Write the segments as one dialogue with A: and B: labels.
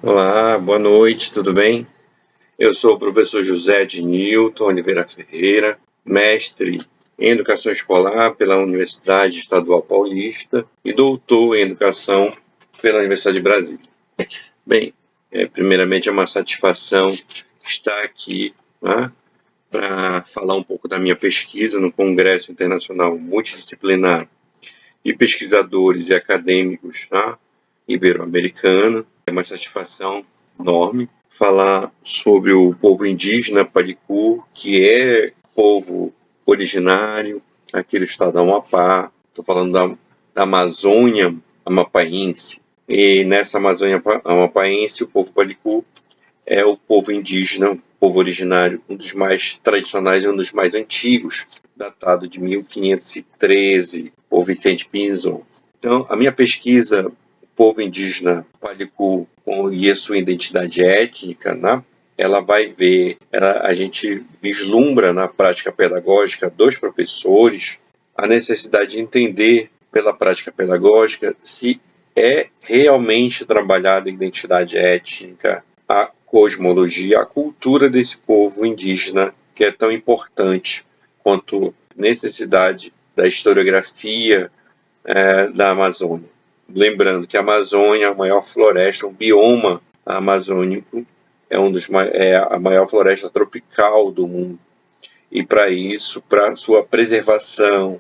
A: Olá, boa noite, tudo bem? Eu sou o professor José de Newton Oliveira Ferreira, mestre em Educação Escolar pela Universidade Estadual Paulista e doutor em Educação pela Universidade de Brasília. Bem, primeiramente é uma satisfação estar aqui, né, para falar um pouco da minha pesquisa no Congresso Internacional Multidisciplinar de Pesquisadores e Acadêmicos, tá, ibero-americano. É uma satisfação enorme falar sobre o povo indígena Paricu, que é povo originário aqui do estado do Amapá. Estou falando da Amazônia amapaense. E nessa Amazônia amapaense, o povo Paricu é o povo indígena, o povo originário, um dos mais tradicionais e um dos mais antigos, datado de 1513, por Vicente Pinzon. Então, a minha pesquisa, o povo indígena Palicu e a sua identidade étnica, né, ela vai ver, a gente vislumbra na prática pedagógica dos professores a necessidade de entender pela prática pedagógica se é realmente trabalhada a identidade étnica, a cosmologia, a cultura desse povo indígena, que é tão importante quanto necessidade da historiografia da Amazônia. Lembrando que a Amazônia é a maior floresta, um bioma amazônico, é a maior floresta tropical do mundo. E para isso, para sua preservação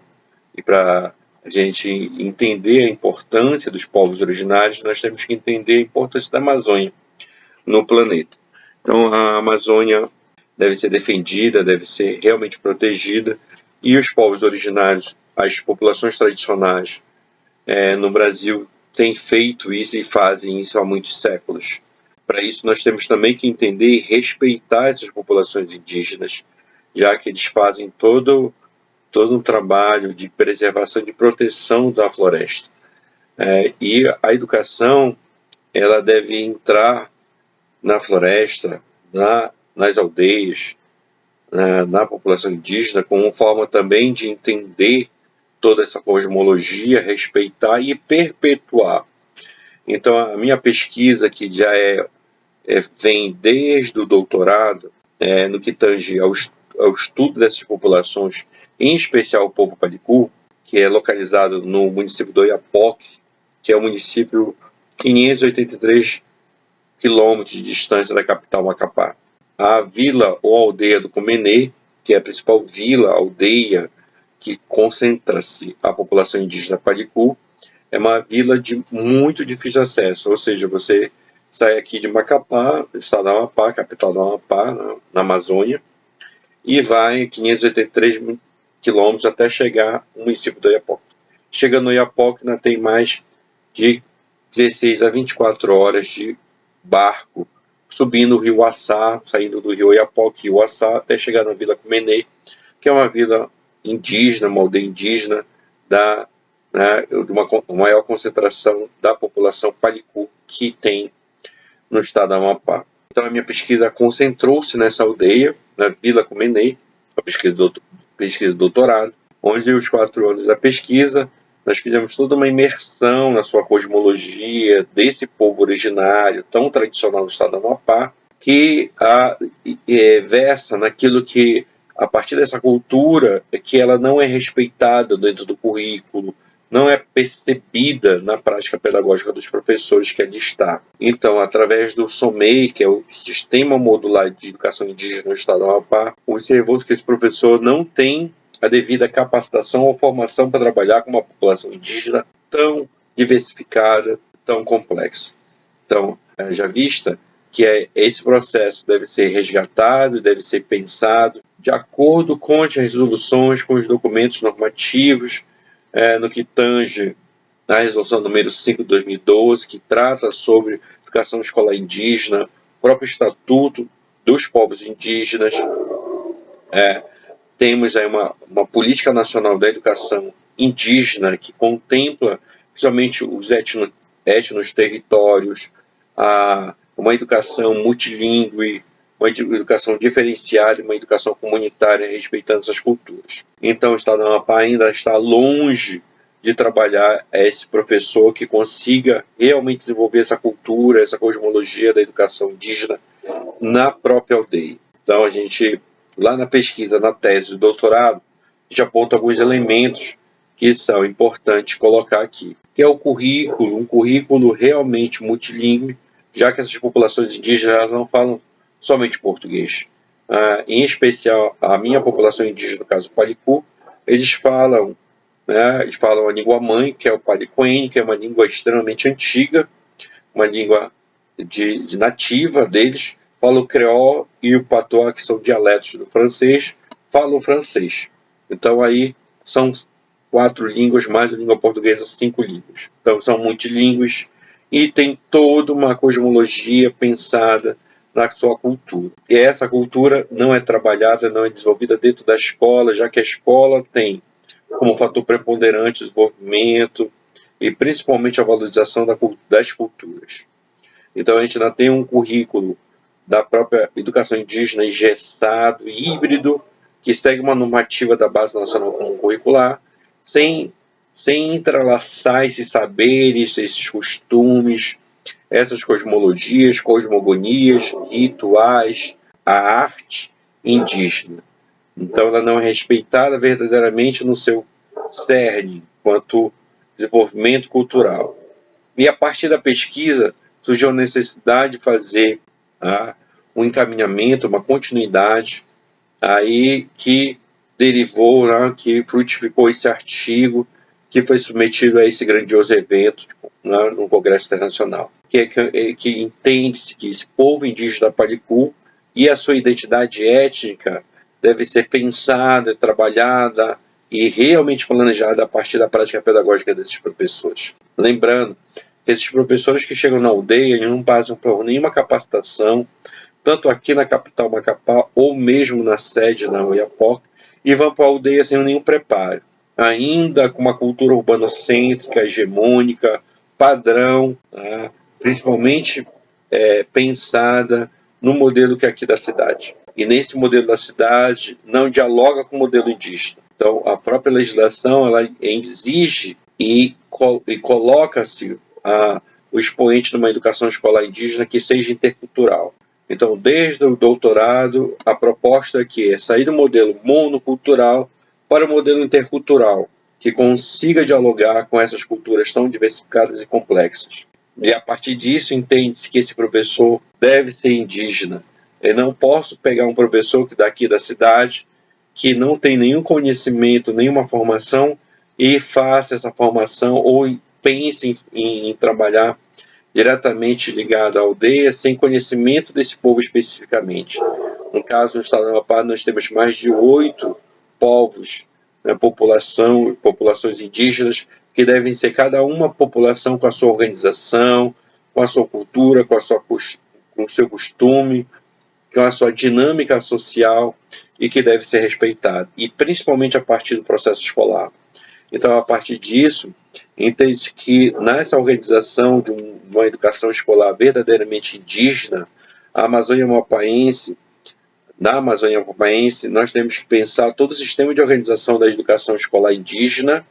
A: e para a gente entender a importância dos povos originários, nós temos que entender a importância da Amazônia no planeta. Então, a Amazônia deve ser defendida, deve ser realmente protegida, e os povos originários, as populações tradicionais no Brasil têm feito isso e fazem isso há muitos séculos. Para isso, nós temos também que entender e respeitar essas populações indígenas, já que eles fazem todo um trabalho de preservação, de proteção da floresta. E a educação, ela deve entrar na floresta, nas aldeias, na população indígena, como forma também de entender toda essa cosmologia, respeitar e perpetuar. Então, a minha pesquisa, que já vem desde o doutorado, no que tange ao estudo dessas populações, em especial o povo Palicu, que é localizado no município do Oiapoque, que é o município 583 quilômetros de distância da capital Macapá. A vila ou aldeia do Comenê, que é a principal vila, aldeia, que concentra-se a população indígena Paricu, é uma vila de muito difícil acesso, ou seja, você sai aqui de Macapá, estado do Amapá, capital do Amapá, na Amazônia, e vai 583 quilômetros até chegar no município do Oiapoque. Chega no Oiapoque, ainda tem mais de 16 a 24 horas de barco, subindo o rio Assá, saindo do rio Oiapoque, rio Assá, até chegar na Vila Comenê, que é uma vila indígena, uma aldeia indígena, de uma maior concentração da população Palicu que tem no estado do Amapá. Então, a minha pesquisa concentrou-se nessa aldeia, na Vila Comenê, a pesquisa de doutorado, onde os 4 anos da pesquisa nós fizemos toda uma imersão na sua cosmologia desse povo originário tão tradicional do estado do Amapá, que versa naquilo que, a partir dessa cultura, que ela não é respeitada dentro do currículo, não é percebida na prática pedagógica dos professores que ali está. Então, através do SOMEI, que é o Sistema Modular de Educação Indígena no estado do Amapá, observou-se que esse professor não tem a devida capacitação ou formação para trabalhar com uma população indígena tão diversificada, tão complexa. Então, já vista que esse processo deve ser resgatado, deve ser pensado de acordo com as resoluções, com os documentos normativos, no que tange a resolução número 5 de 2012, que trata sobre educação escolar indígena, o próprio Estatuto dos Povos Indígenas. Temos aí uma política nacional da educação indígena que contempla principalmente os etnos territórios, uma educação multilingüe, uma educação diferenciada, uma educação comunitária respeitando essas culturas. Então, o estado do Amapá ainda está longe de trabalhar é esse professor que consiga realmente desenvolver essa cultura, essa cosmologia da educação indígena na própria aldeia. Então, a gente, lá na pesquisa, na tese de doutorado, a gente aponta alguns elementos que são importantes colocar aqui, que é o currículo, um currículo realmente multilingüe, já que essas populações indígenas não falam somente português. Em especial, a minha população indígena, no caso o Palicu, eles falam a língua mãe, que é o palicuene, que é uma língua extremamente antiga, uma língua de nativa deles, falam o creol e o patois, que são dialetos do francês, falam francês. Então aí são 4 línguas, mais a língua portuguesa, 5 línguas. Então são multilíngues e tem toda uma cosmologia pensada na sua cultura. E essa cultura não é trabalhada, não é desenvolvida dentro da escola, já que a escola tem como fator preponderante o desenvolvimento e principalmente a valorização das culturas. Então a gente ainda tem um currículo da própria educação indígena engessado, híbrido, que segue uma normativa da Base Nacional Comum Curricular, sem entrelaçar esses saberes, esses costumes, essas cosmologias, cosmogonias, rituais, a arte indígena. Então ela não é respeitada verdadeiramente no seu cerne, quanto desenvolvimento cultural. E a partir da pesquisa surgiu a necessidade de fazer um encaminhamento, uma continuidade, aí que derivou, que frutificou esse artigo que foi submetido a esse grandioso evento no Congresso Internacional, que entende-se que esse povo indígena Palicu e a sua identidade étnica deve ser pensada, trabalhada e realmente planejada a partir da prática pedagógica desses professores. Lembrando que esses professores que chegam na aldeia não passam por nenhuma capacitação, tanto aqui na capital Macapá ou mesmo na sede na Oiapoque, e vão para a aldeia sem nenhum preparo, ainda com uma cultura urbanocêntrica, hegemônica, padrão, principalmente pensada no modelo que é aqui da cidade. E nesse modelo da cidade não dialoga com o modelo indígena. Então, a própria legislação ela exige e coloca-se o expoente numa educação escolar indígena que seja intercultural. Então, desde o doutorado, a proposta aqui é sair do modelo monocultural para o modelo intercultural, que consiga dialogar com essas culturas tão diversificadas e complexas. E a partir disso, entende-se que esse professor deve ser indígena. Eu não posso pegar um professor que daqui da cidade, que não tem nenhum conhecimento, nenhuma formação, e faça essa formação ou pense em trabalhar diretamente ligado à aldeia, sem conhecimento desse povo especificamente. No caso, no estado do Amapá, nós temos mais de 8 povos, populações indígenas, que devem ser cada uma população com a sua organização, com a sua cultura, com o seu costume, com a sua dinâmica social e que deve ser respeitado, e principalmente a partir do processo escolar. Então, a partir disso, entende-se que nessa organização de uma educação escolar verdadeiramente indígena, na Amazônia Amapáense, nós temos que pensar todo o sistema de organização da educação escolar indígena,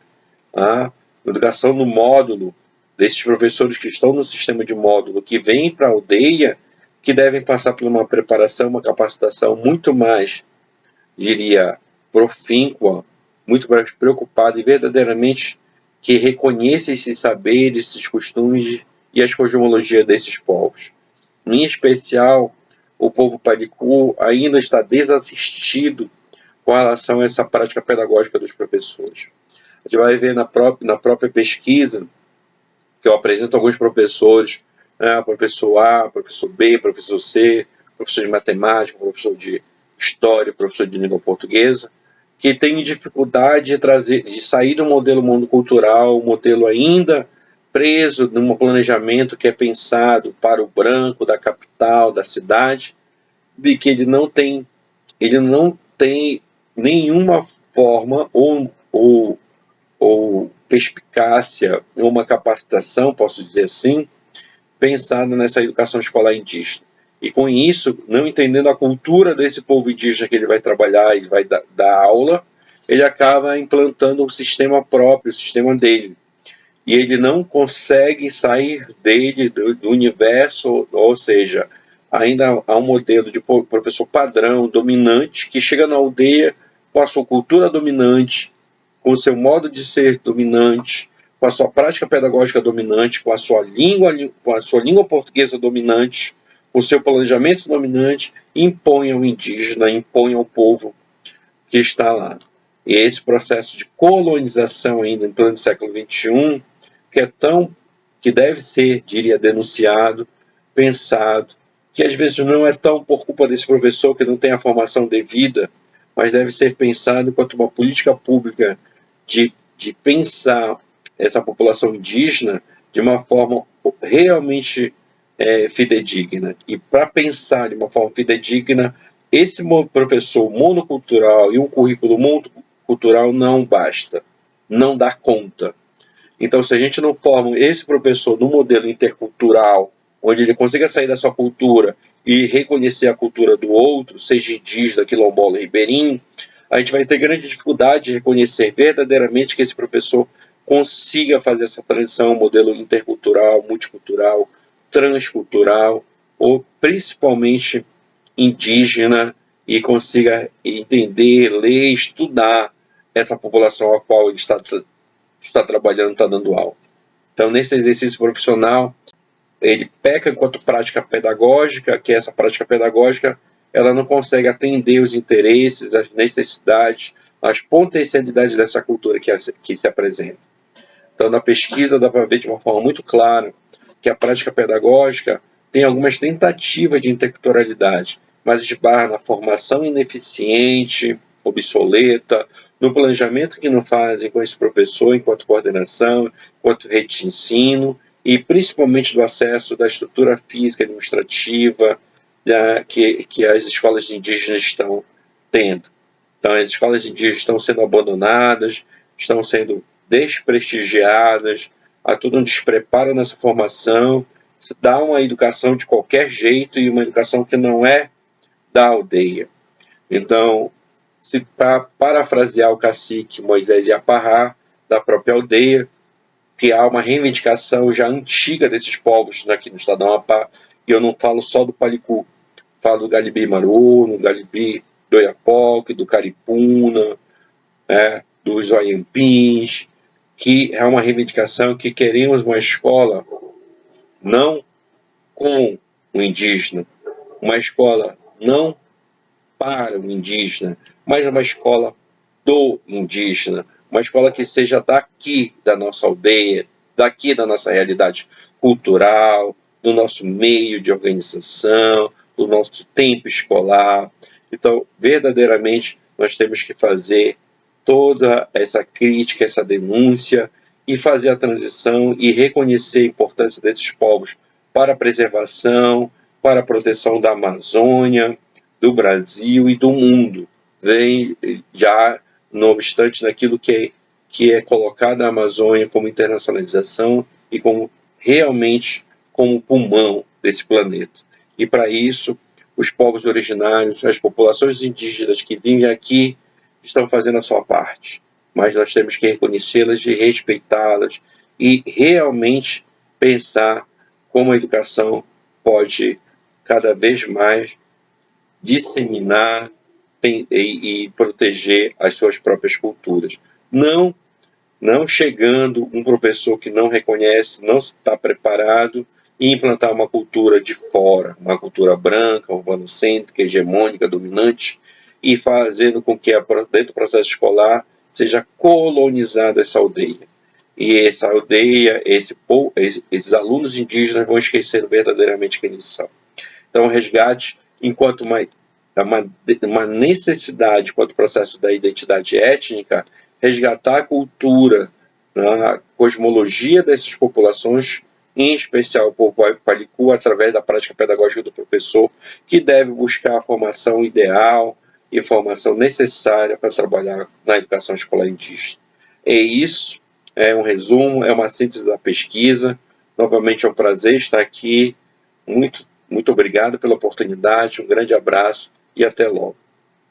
A: a educação no módulo, desses professores que estão no sistema de módulo, que vêm para a aldeia, que devem passar por uma preparação, uma capacitação muito mais, diria, profíncua, muito mais preocupada e verdadeiramente que reconheça esses saberes, esses costumes e as cosmologias desses povos. Em especial, o povo Palicu ainda está desassistido com relação a essa prática pedagógica dos professores. A gente vai ver na própria pesquisa que eu apresento alguns professores, professor A, professor B, professor C, professor de matemática, professor de história, professor de língua portuguesa, que têm dificuldade de sair do modelo monocultural, um modelo ainda preso num planejamento que é pensado para o branco da capital, da cidade, e que ele não tem nenhuma forma ou perspicácia, ou uma capacitação, posso dizer assim, pensada nessa educação escolar indígena. E com isso, não entendendo a cultura desse povo indígena que ele vai trabalhar, ele vai dar aula, ele acaba implantando um sistema próprio, o sistema dele. E ele não consegue sair dele, do universo, ou seja, ainda há um modelo de professor padrão, dominante, que chega na aldeia com a sua cultura dominante, com o seu modo de ser dominante, com a sua prática pedagógica dominante, com a sua língua portuguesa dominante, com o seu planejamento dominante, impõe ao indígena, impõe ao povo que está lá. E esse processo de colonização ainda em pleno século XXI, que deve ser, diria, denunciado, pensado, que às vezes não é tão por culpa desse professor que não tem a formação devida, mas deve ser pensado enquanto uma política pública de pensar essa população indígena de uma forma realmente fidedigna. E para pensar de uma forma fidedigna, esse professor monocultural e um currículo monocultural não basta, não dá conta. Então, se a gente não forma esse professor no modelo intercultural, onde ele consiga sair da sua cultura e reconhecer a cultura do outro, seja indígena, quilombola, ribeirinho, a gente vai ter grande dificuldade de reconhecer verdadeiramente que esse professor consiga fazer essa transição, modelo intercultural, multicultural, transcultural, ou principalmente indígena, e consiga entender, ler, estudar essa população a qual ele está trabalhando, está dando aula. Então, nesse exercício profissional, ele peca enquanto prática pedagógica, que essa prática pedagógica ela não consegue atender os interesses, as necessidades, as potencialidades dessa cultura que se apresenta. Então, na pesquisa dá para ver de uma forma muito clara que a prática pedagógica tem algumas tentativas de interculturalidade, mas esbarra na formação ineficiente, obsoleta, no planejamento que não fazem com esse professor enquanto coordenação, enquanto rede de ensino, e principalmente do acesso da estrutura física administrativa que as escolas indígenas estão tendo. Então, as escolas indígenas estão sendo abandonadas, estão sendo desprestigiadas, há todo um despreparo nessa formação, se dá uma educação de qualquer jeito e uma educação que não é da aldeia. Então, se para parafrasear o cacique Moisés Iaparrá, da própria aldeia, que há uma reivindicação já antiga desses povos aqui no estado do Amapá, e eu não falo só do Palicu, falo do Galibi-Maru, do Galibi do Oiapoque, do Caripuna, dos Oiampins, que é uma reivindicação que queremos uma escola não com o indígena, uma escola não para o indígena, mas uma escola do indígena, uma escola que seja daqui da nossa aldeia, daqui da nossa realidade cultural, do nosso meio de organização, do nosso tempo escolar. Então, verdadeiramente, nós temos que fazer toda essa crítica, essa denúncia, e fazer a transição e reconhecer a importância desses povos para a preservação, para a proteção da Amazônia, do Brasil e do mundo. Vem já, não obstante daquilo que é colocado na Amazônia como internacionalização e como realmente como pulmão desse planeta. E para isso, os povos originários, as populações indígenas que vivem aqui estão fazendo a sua parte, mas nós temos que reconhecê-las e respeitá-las e realmente pensar como a educação pode cada vez mais disseminar e proteger as suas próprias culturas. Não chegando um professor que não reconhece, não está preparado e implantar uma cultura de fora, uma cultura branca, urbanocêntrica, hegemônica, dominante, e fazendo com que dentro do processo escolar seja colonizada essa aldeia. E essa aldeia, esses alunos indígenas vão esquecendo verdadeiramente quem eles são. Então, o resgate, enquanto uma necessidade, enquanto processo da identidade étnica, resgatar a cultura, a cosmologia dessas populações, em especial o povo Palicu, através da prática pedagógica do professor, que deve buscar a formação ideal e formação necessária para trabalhar na educação escolar indígena. É isso, é um resumo, é uma síntese da pesquisa. Novamente é um prazer estar aqui. Muito obrigado pela oportunidade, um grande abraço e até logo.